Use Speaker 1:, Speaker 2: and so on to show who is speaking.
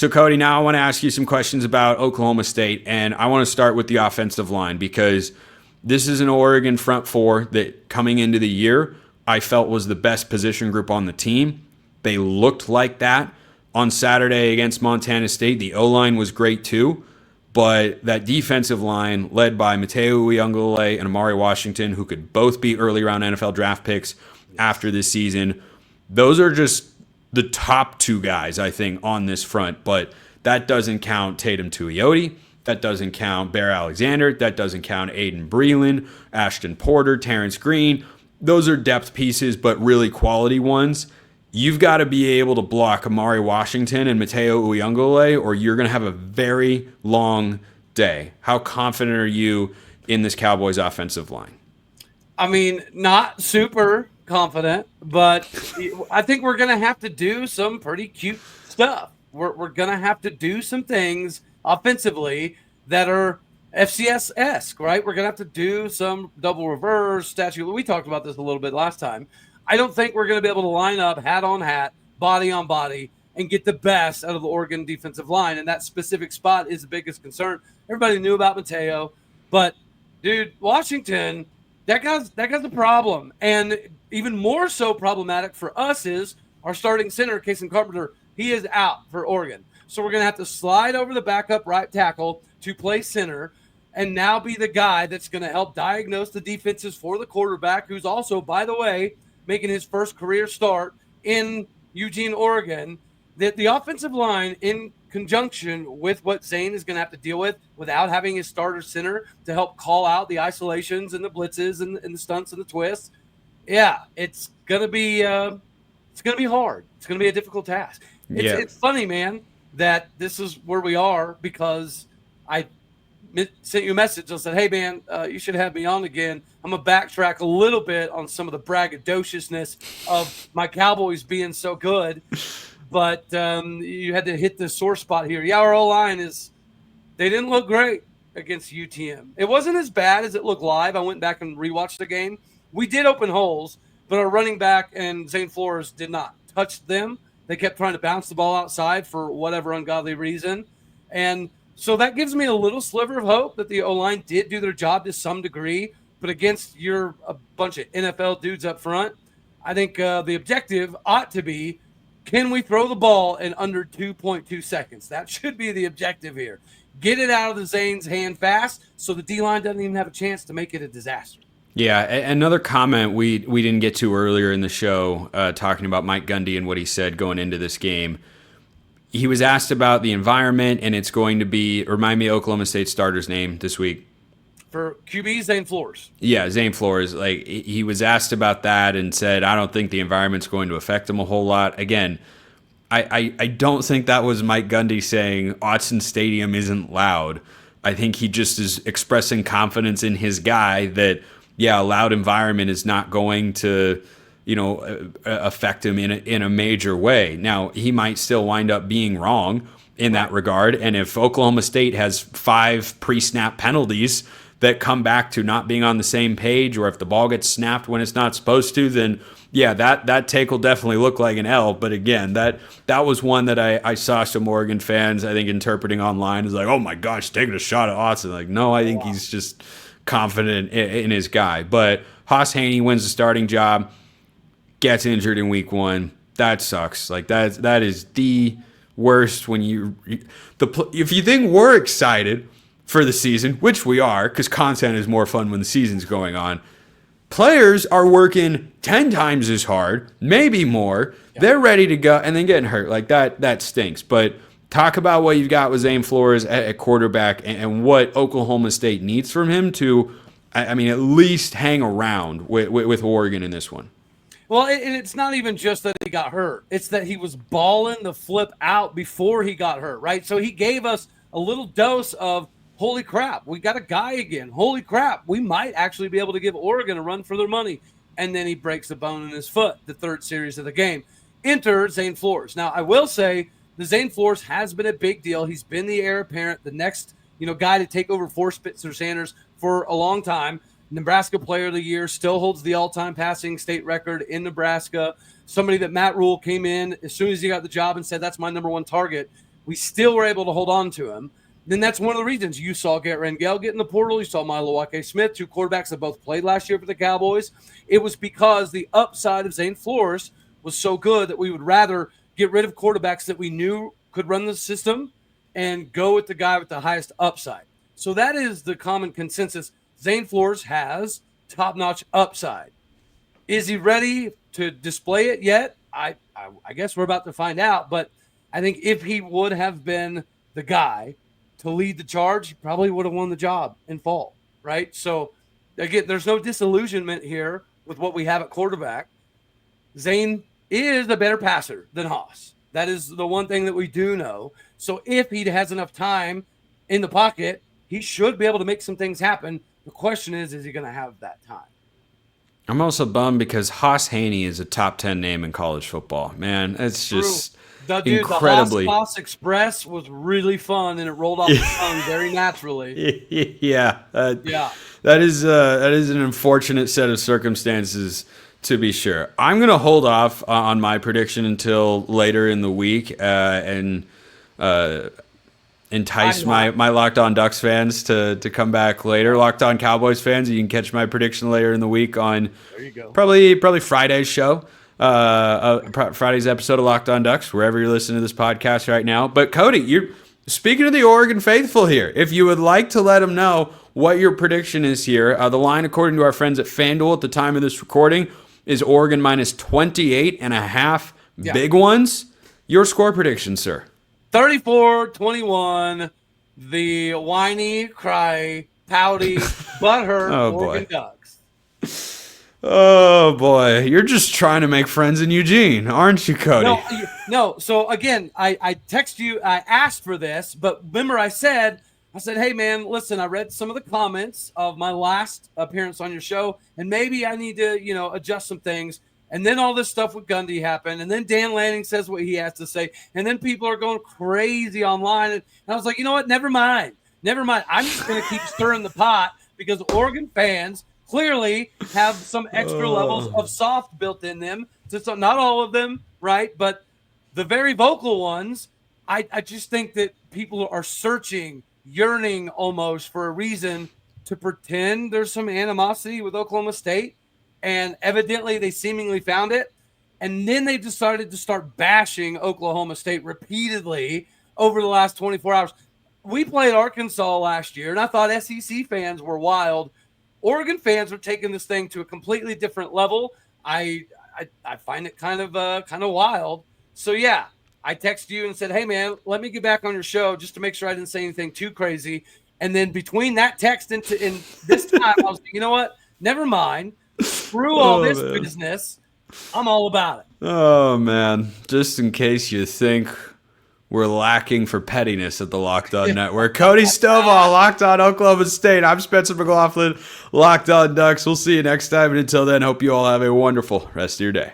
Speaker 1: So, Cody, now I want to ask you some questions about Oklahoma State, and I want to start with the offensive line because this is an Oregon front four that coming into the year I felt was the best position group on the team. They looked like that on Saturday against Montana State. The O-line was great too, but that defensive line led by Mateo Uiagalelei and Amari Washington, who could both be early round NFL draft picks after this season, those are just the top two guys, I think, on this front, but that doesn't count Tatum Tuioti. That doesn't count Bear Alexander. That doesn't count Aiden Breland, Ashton Porter, Terrence Green. Those are depth pieces, but really quality ones. You've got to be able to block Amari Washington and Mateo Uiagalelei, or you're going to have a very long day. How confident are you in this Cowboys offensive line?
Speaker 2: I mean, not super confident, but I think we're going to have to do some pretty cute stuff. We're going to have to do some things offensively that are FCS-esque, right? We're going to have to do some double reverse, statue. We talked about this a little bit last time. I don't think we're going to be able to line up hat on hat, body on body, and get the best out of the Oregon defensive line. And that specific spot is the biggest concern. Everybody knew about Mateo, but dude, Washington, that guy's a problem. And even more so problematic for us is our starting center, Kason Carpenter. He is out for Oregon. So we're going to have to slide over the backup right tackle to play center and now be the guy that's going to help diagnose the defenses for the quarterback, who's also, by the way, making his first career start in Eugene, Oregon. That the offensive line, in conjunction with what Zane is going to have to deal with without having his starter center to help call out the isolations and the blitzes and the stunts and the twists. Yeah, it's going to be hard. It's going to be a difficult task. It's funny, man, that this is where we are because I sent you a message and said, hey, man, you should have me on again. I'm going to backtrack a little bit on some of the braggadociousness of my Cowboys being so good. But you had to hit the sore spot here. Yeah, our O-line they didn't look great against UTM. It wasn't as bad as it looked live. I went back and rewatched the game. We did open holes, but our running back and Zane Flores did not touch them. They kept trying to bounce the ball outside for whatever ungodly reason. And so that gives me a little sliver of hope that the O-line did do their job to some degree. But against a bunch of NFL dudes up front, I think the objective ought to be, can we throw the ball in under 2.2 seconds? That should be the objective here. Get it out of the Zane's hand fast so the D-line doesn't even have a chance to make it a disaster.
Speaker 1: Yeah, another comment we didn't get to earlier in the show, talking about Mike Gundy and what he said going into this game. He was asked about the environment, and it's going to be, remind me of Oklahoma State starter's name this week.
Speaker 2: For QB, Zane Flores.
Speaker 1: Yeah, Zane Flores. Like, he was asked about that and said, I don't think the environment's going to affect him a whole lot. Again, I don't think that was Mike Gundy saying Autzen Stadium isn't loud. I think he just is expressing confidence in his guy that, yeah, a loud environment is not going to, affect him in a major way. Now, he might still wind up being wrong in that regard. And if Oklahoma State has 5 pre-snap penalties that come back to not being on the same page, or if the ball gets snapped when it's not supposed to, then yeah, that take will definitely look like an L. But again, that was one that I saw some Oregon fans, I think, interpreting online as like, oh my gosh, taking a shot at Autzen. Like, no, I think he's just confident in his guy. But Haas Haney wins the starting job, gets injured in week 1. That sucks. Like, that is the worst when if you think we're excited for the season, which we are, because content is more fun when the season's going on, players are working 10 times as hard, maybe more. Yeah. They're ready to go, and then getting hurt. Like, that stinks. But talk about what you've got with Zane Flores at quarterback and what Oklahoma State needs from him to, I mean, at least hang around with Oregon in this one.
Speaker 2: Well, and it's not even just that he got hurt. It's that he was balling the flip out before he got hurt, right? So he gave us a little dose of, holy crap, we got a guy again. Holy crap, we might actually be able to give Oregon a run for their money. And then he breaks a bone in his foot, the third series of the game. Enter Zane Flores. Now, I will say the Zane Flores has been a big deal. He's been the heir apparent, the next guy to take over for Spencer Sanders for a long time. Nebraska Player of the Year, still holds the all-time passing state record in Nebraska. Somebody that Matt Rule came in as soon as he got the job and said, that's my number one target. we still were able to hold on to him. Then that's one of the reasons you saw Garrett Rangel get in the portal. You saw Milwaukee Smith, 2 quarterbacks that both played last year for the Cowboys. It was because the upside of Zane Flores was so good that we would rather get rid of quarterbacks that we knew could run the system and go with the guy with the highest upside. So that is the common consensus. Zane Flores has top-notch upside. Is he ready to display it yet? I guess we're about to find out. But I think if he would have been the guy to lead the charge, he probably would have won the job in fall, right? So, again, there's no disillusionment here with what we have at quarterback. Zane is a better passer than Haas. That is the one thing that we do know. So if he has enough time in the pocket, he should be able to make some things happen. The question is he going to have that time?
Speaker 1: I'm also bummed because Haas Haney is a top 10 name in college football. Man, it's just incredibly.
Speaker 2: The Haas Express was really fun, and it rolled off the tongue very naturally.
Speaker 1: Yeah. That is an unfortunate set of circumstances, to be sure. I'm going to hold off on my prediction until later in the week and entice my Locked On Ducks fans to come back later. Locked On Cowboys fans, you can catch my prediction later in the week on probably Friday's show, Friday's episode of Locked On Ducks, wherever you're listening to this podcast right now. But Cody, you're speaking to the Oregon faithful here. If you would like to let them know what your prediction is here, the line, according to our friends at FanDuel at the time of this recording, is Oregon minus 28.5 big ones. Your score prediction, sir?
Speaker 2: 34-21, the whiny, cry, pouty, butthurt Oregon Ducks.
Speaker 1: Oh, boy. You're just trying to make friends in Eugene, aren't you, Cody?
Speaker 2: No. So, again, I text you. I asked for this, but remember I said, hey, man, listen, I read some of the comments of my last appearance on your show, and maybe I need to, adjust some things. And then all this stuff with Gundy happened. And then Dan Lanning says what he has to say. And then people are going crazy online. And I was like, you know what? Never mind. I'm just going to keep stirring the pot because Oregon fans clearly have some extra levels of soft built in them. So not all of them, right? But the very vocal ones, I just think that people are searching, yearning almost for a reason to pretend there's some animosity with Oklahoma State. And evidently they seemingly found it. And then they decided to start bashing Oklahoma State repeatedly over the last 24 hours. We played Arkansas last year, and I thought SEC fans were wild. Oregon fans are taking this thing to a completely different level. I find it kind of wild. So, yeah, I texted you and said, hey, man, let me get back on your show just to make sure I didn't say anything too crazy. And then between that text and this time, I was like, you know what? Never mind. Screw all this business. I'm all about it.
Speaker 1: Oh, man. Just in case you think we're lacking for pettiness at the Locked On Network. Cody Stovall, Locked On Oklahoma State. I'm Spencer McLaughlin, Locked On Ducks. We'll see you next time. And until then, hope you all have a wonderful rest of your day.